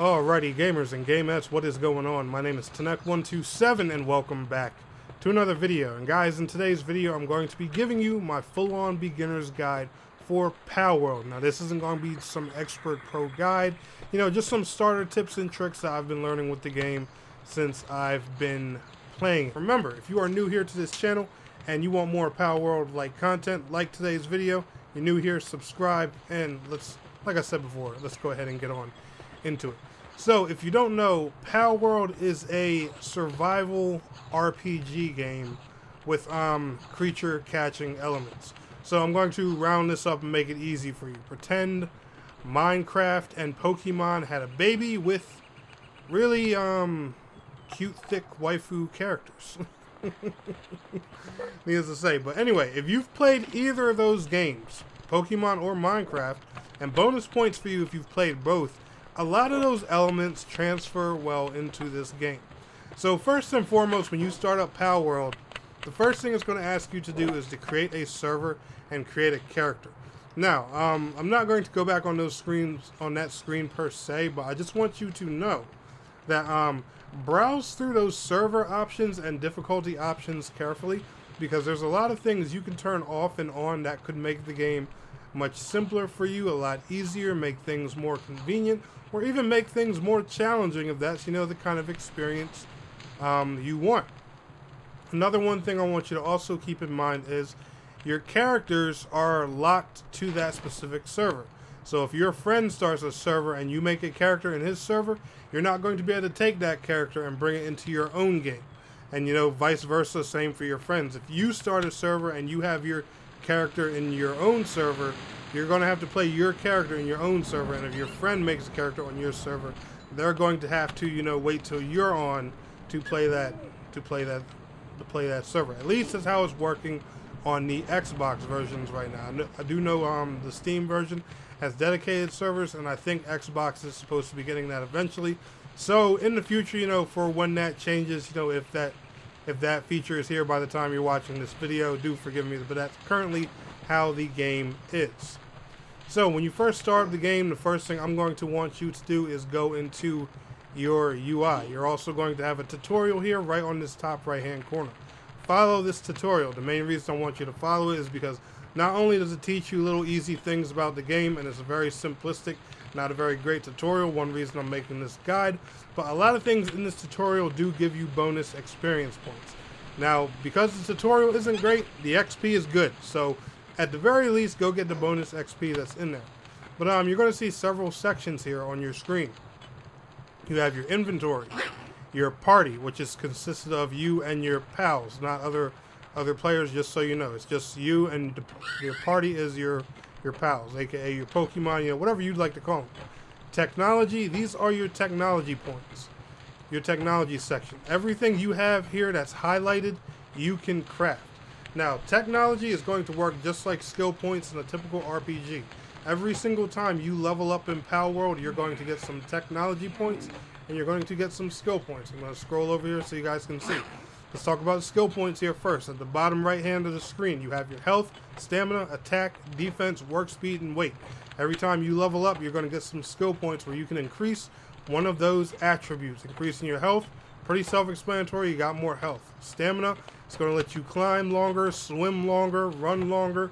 Alrighty, gamers and gamettes, what is going on? My name is Tanek127 and welcome back to another video. And guys, in today's video, I'm going to be giving you my full-on beginner's guide for Palworld. Now, this isn't going to be some expert pro guide, you know, just some starter tips and tricks that I've been learning with the game since I've been playing. Remember, if you are new here to this channel and you want more Palworld-like content, like today's video, you're new here, subscribe, and like I said before, let's go ahead and get on into it. So, if you don't know, Palworld is a survival RPG game with creature catching elements. So I'm going to round this up and make it easy for you. Pretend Minecraft and Pokemon had a baby with really cute, thick waifu characters. Needless to say. But anyway, if you've played either of those games, Pokemon or Minecraft, and bonus points for you if you've played both, a lot of those elements transfer well into this game. So first and foremost, when you start up Palworld, the first thing it's going to ask you to do is to create a server and create a character. Now, I'm not going to go back on those screens, on that screen per se, but I just want you to know that browse through those server options and difficulty options carefully, because there's a lot of things you can turn off and on that could make the game much simpler for you, a lot easier, make things more convenient, or even make things more challenging if that's, you know, the kind of experience you want. Another one thing I want you to also keep in mind is your characters are locked to that specific server. So if your friend starts a server and you make a character in his server, you're not going to be able to take that character and bring it into your own game. And, you know, vice versa, same for your friends. If you start a server and you have your character in your own server, you're going to have to play your character in your own server, and if your friend makes a character on your server, they're going to have to, you know, wait till you're on to play that server. At least that's how it's working on the Xbox versions right now. I do know the Steam version has dedicated servers, and I think Xbox is supposed to be getting that eventually. So in the future, you know, for when that changes, you know, if that feature is here by the time you're watching this video, do forgive me, but that's currently how the game is. So when you first start the game, the first thing I'm going to want you to do is go into your UI. You're also going to have a tutorial here right on this top right hand corner. Follow this tutorial. The main reason I want you to follow it is because not only does it teach you little easy things about the game, and it's a very simplistic, not a very great tutorial, one reason I'm making this guide, but a lot of things in this tutorial do give you bonus experience points. Now, because the tutorial isn't great, the XP is good, so at the very least, go get the bonus XP that's in there. But you're going to see several sections here on your screen. You have your inventory, your party, which is consisted of you and your pals, not other players, just so you know. It's just you, and your party is your pals, aka your Pokemon, you know, whatever you'd like to call them. Technology, these are your technology points, your technology section. Everything you have here that's highlighted, you can craft. Now, technology is going to work just like skill points in a typical RPG. Every single time you level up in Palworld, you're going to get some technology points, and you're going to get some skill points. I'm going to scroll over here so you guys can see. Let's talk about skill points here first. At the bottom right hand of the screen, you have your health, stamina, attack, defense, work speed, and weight. Every time you level up, you're going to get some skill points where you can increase one of those attributes. Increasing your health, pretty self-explanatory, you got more health. Stamina, it's going to let you climb longer, swim longer, run longer,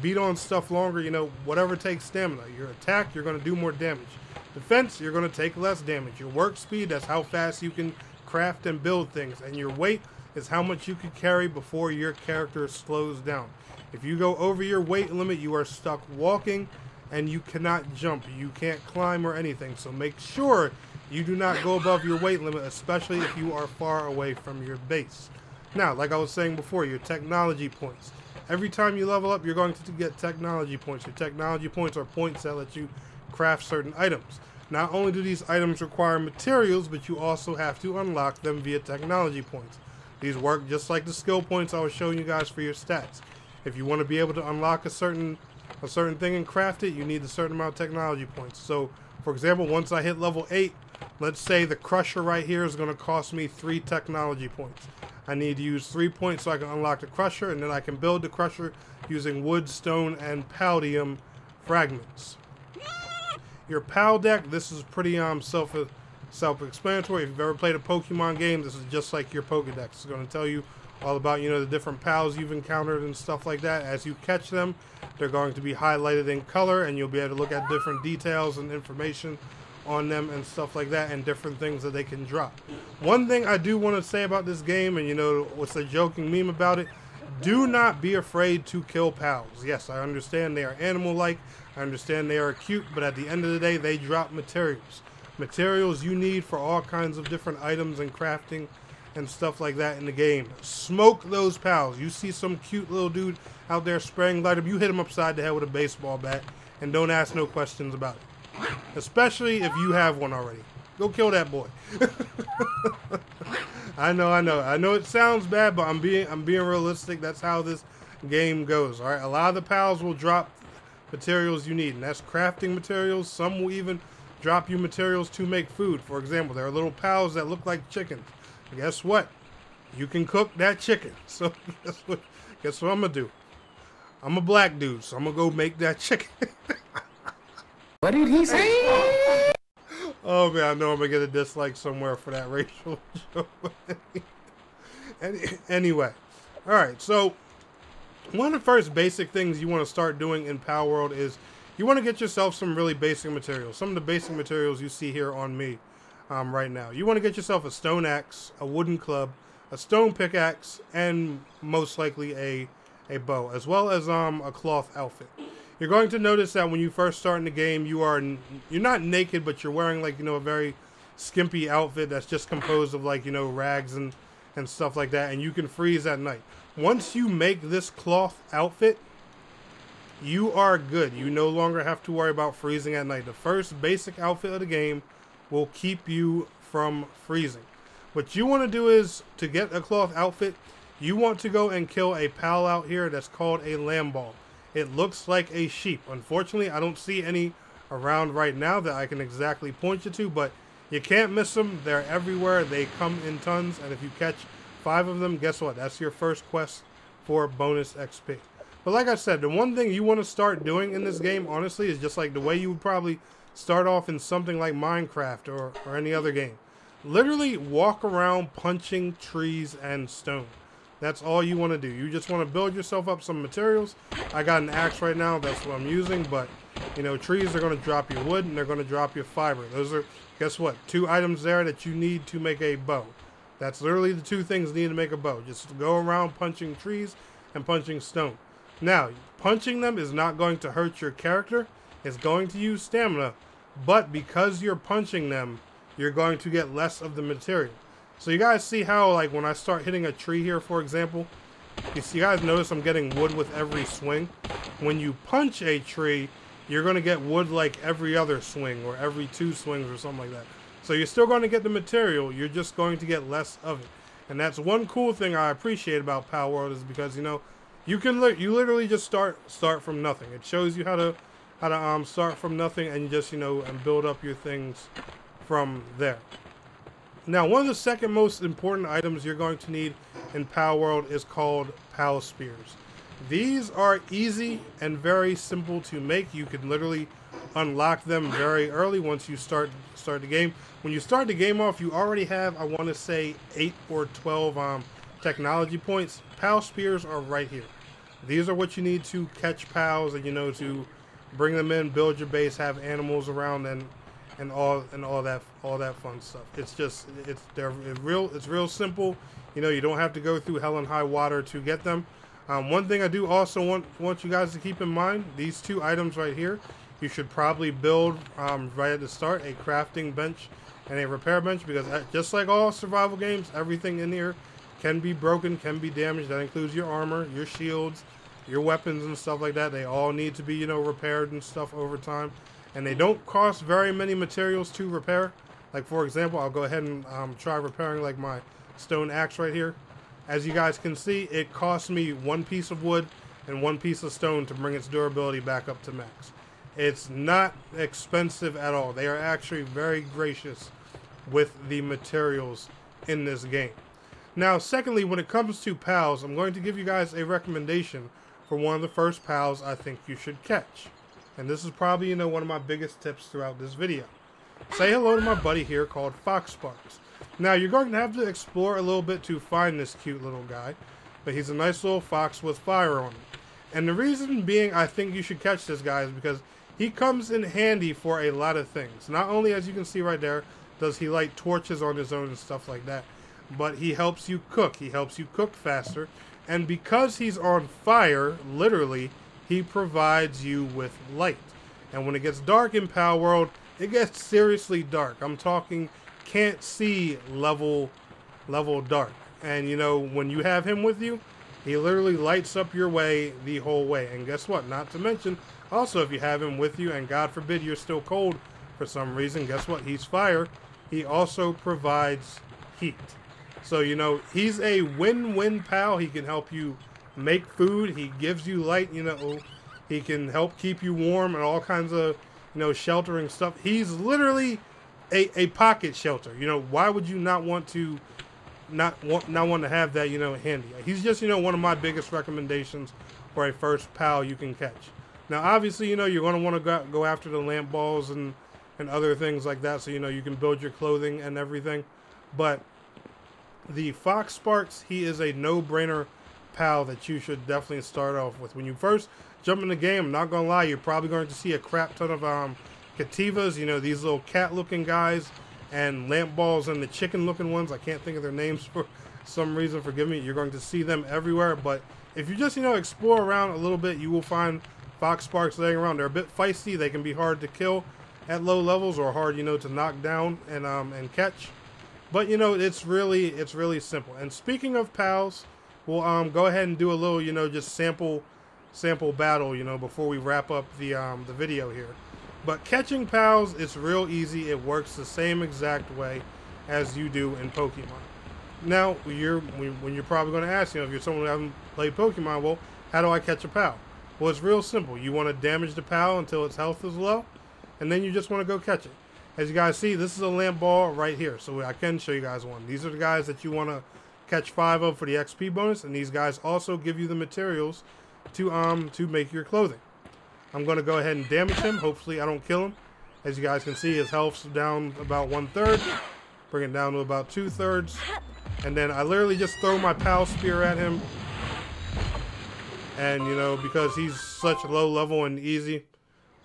beat on stuff longer, you know, whatever takes stamina. Your attack, you're going to do more damage. Defense, you're going to take less damage. Your work speed, that's how fast you can craft and build things. And your weight is how much you can carry before your character slows down. If you go over your weight limit, you are stuck walking and you cannot jump. You can't climb or anything. So make sure you do not go above your weight limit, especially if you are far away from your base. Now, like I was saying before, your technology points. Every time you level up, you're going to get technology points. Your technology points are points that let you craft certain items. Not only do these items require materials, but you also have to unlock them via technology points. These work just like the skill points I was showing you guys for your stats. If you want to be able to unlock a certain thing and craft it, you need a certain amount of technology points. So, for example, once I hit level 8, let's say the crusher right here is going to cost me 3 technology points. I need to use 3 points so I can unlock the crusher, and then I can build the crusher using wood, stone, and palladium fragments. Your PAL deck, this is pretty self-explanatory. If you've ever played a Pokemon game, this is just like your Pokedex. It's going to tell you all about, you know, the different PALs you've encountered and stuff like that. As you catch them, they're going to be highlighted in color, and you'll be able to look at different details and information on them and stuff like that, and different things that they can drop. One thing I do want to say about this game, and you know what's a joking meme about it, do not be afraid to kill PALs. Yes, I understand they are animal-like, I understand they are cute, but at the end of the day, they drop materials. Materials you need for all kinds of different items and crafting and stuff like that in the game. Smoke those PALs. You see some cute little dude out there spraying light up, you hit him upside the head with a baseball bat, and don't ask no questions about it. Especially if you have one already. Go kill that boy. I know it sounds bad, but I'm being realistic. That's how this game goes. All right, a lot of the PALs will drop materials you need, and that's crafting materials. Some will even drop you materials to make food. For example, there are little PALs that look like chickens. Guess what? You can cook that chicken. So guess what I'm gonna do? I'm a black dude, so I'm gonna go make that chicken. What did he say? Oh man, I know I'm gonna get a dislike somewhere for that racial joke. Anyway, all right. So one of the first basic things you want to start doing in Palworld is you want to get yourself some really basic materials. Some of the basic materials you see here on me right now. You want to get yourself a stone axe, a wooden club, a stone pickaxe, and most likely a bow, as well as a cloth outfit. You're going to notice that when you first start in the game, you're not naked, but you're wearing, like, you know, a very skimpy outfit that's just composed of, like, you know, rags and stuff like that, and you can freeze at night. Once you make this cloth outfit, you are good. You no longer have to worry about freezing at night. The first basic outfit of the game will keep you from freezing. What you want to do is, to get a cloth outfit, you want to go and kill a PAL out here that's called a lamball. It looks like a sheep. Unfortunately, I don't see any around right now that I can exactly point you to, but you can't miss them. They're everywhere. They come in tons, and if you catch 5 of them, guess what? That's your first quest for bonus XP. But like I said, the one thing you want to start doing in this game, honestly, is just like the way you would probably start off in something like Minecraft or any other game. Literally walk around punching trees and stone. That's all you want to do. You just want to build yourself up some materials. I got an axe right now. That's what I'm using. But, you know, trees are going to drop you wood, and they're going to drop you fiber. Those are, guess what, 2 items there that you need to make a bow. That's literally the 2 things needed to make a bow. Just go around punching trees and punching stone. Now, punching them is not going to hurt your character. It's going to use stamina. But because you're punching them, you're going to get less of the material. So you guys see how, like, when I start hitting a tree here, for example, you guys notice I'm getting wood with every swing. When you punch a tree, you're going to get wood like every other swing or every 2 swings or something like that. So you're still going to get the material, you're just going to get less of it. And that's one cool thing I appreciate about Palworld, is because, you know, you literally just start from nothing. It shows you how to start from nothing and just, you know, and build up your things from there. Now, one of the second most important items you're going to need in Palworld is called PAL Spears. These are easy and very simple to make. You can literally unlock them very early once you start the game. When you start the game off, you already have, I want to say, 8 or 12 technology points. PAL Spears are right here. These are what you need to catch PALs and, you know, to bring them in, build your base, have animals around, and all that fun stuff. It's real simple. You know, you don't have to go through hell and high water to get them. One thing I do also want you guys to keep in mind, these 2 items right here, you should probably build right at the start a crafting bench and a repair bench, because just like all survival games, everything in here can be broken, can be damaged. That includes your armor, your shields, your weapons and stuff like that. They all need to be, you know, repaired and stuff over time. And they don't cost very many materials to repair. Like, for example, I'll go ahead and try repairing, like, my stone axe right here. As you guys can see, it costs me 1 piece of wood and 1 piece of stone to bring its durability back up to max. It's not expensive at all. They are actually very gracious with the materials in this game. Now, secondly, when it comes to PALs, I'm going to give you guys a recommendation for one of the first PALs I think you should catch. and this is probably, you know, one of my biggest tips throughout this video. Say hello to my buddy here called Fox Sparks. Now, you're going to have to explore a little bit to find this cute little guy, but he's a nice little fox with fire on him. And the reason being I think you should catch this guy is because he comes in handy for a lot of things. Not only, as you can see right there, does he light torches on his own and stuff like that, but he helps you cook. He helps you cook faster. And because he's on fire, literally, he provides you with light. And when it gets dark in Palworld, it gets seriously dark. I'm talking can't see level dark. And you know, when you have him with you, he literally lights up your way the whole way. And guess what? Not to mention, also, if you have him with you, and God forbid you're still cold for some reason, guess what? He's fire. He also provides heat. So, you know, he's a win-win pal. He can help you make food. He gives you light, you know. He can help keep you warm and all kinds of, you know, sheltering stuff. He's literally a pocket shelter. You know, why would you not want to not want to have that, you know, handy? He's just, you know, one of my biggest recommendations for a first pal you can catch. Now, obviously, you know, you're going to want to go after the lamp balls and other things like that, so, you know, you can build your clothing and everything. But the Fox Sparks, he is a no-brainer pal that you should definitely start off with. When you first jump in the game, I'm not going to lie, you're probably going to see a crap ton of Cativas, you know, these little cat-looking guys, and lamp balls and the chicken-looking ones. I can't think of their names for some reason, forgive me. You're going to see them everywhere, but if you just, you know, explore around a little bit, you will find Fox Sparks laying around. They're a bit feisty. They can be hard to kill at low levels, or hard, you know, to knock down and catch. But, you know, it's really simple. And speaking of pals, we'll go ahead and do a little, you know, just sample battle, you know, before we wrap up the video here. But catching pals, it's real easy. It works the same exact way as you do in Pokemon. Now, when you're probably going to ask, you know, if you're someone who hasn't played Pokemon, well, how do I catch a pal? Well, it's real simple. You want to damage the pal until its health is low, and then you just want to go catch it. As you guys see, this is a lamp ball right here, so I can show you guys one. These are the guys that you want to catch 5 of for the XP bonus, and these guys also give you the materials to make your clothing. I'm going to go ahead and damage him. Hopefully I don't kill him. As you guys can see, his health's down about 1/3. Bring it down to about 2/3. And then I literally just throw my pal spear at him. And, you know, because he's such low level and easy,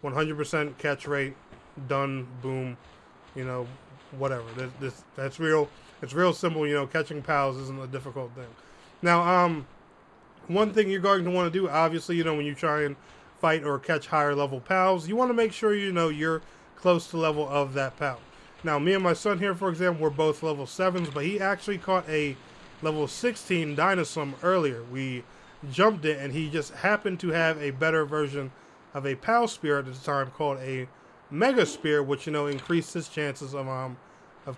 100% catch rate, done, boom, you know, whatever. That's real. It's real simple, you know, catching pals isn't a difficult thing. Now, one thing you're going to want to do, obviously, you know, when you try and fight or catch higher level pals, you want to make sure, you know, you're close to level of that pal. Now, me and my son here, for example, we're both level 7s, but he actually caught a level 16 Dinosaur earlier. We jumped it, and he just happened to have a better version of a pal spear at the time called a Mega Spear, which, you know, increased his chances of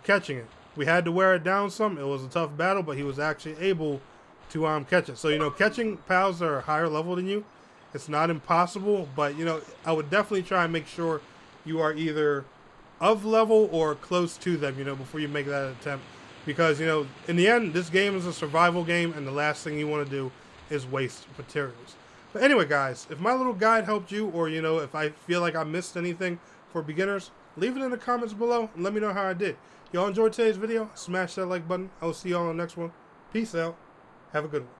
catching it. We had to wear it down some. It was a tough battle, but he was actually able to catch it. So, you know, catching pals that are higher level than you, it's not impossible, but, you know, I would definitely try and make sure you are either of level or close to them, you know, before you make that attempt. Because, you know, in the end, this game is a survival game, and the last thing you want to do is waste materials. But anyway, guys, if my little guide helped you, or, you know, if I feel like I missed anything for beginners, leave it in the comments below and let me know how I did. Y'all enjoyed today's video? Smash that like button. I'll see y'all on the next one. Peace out. Have a good one.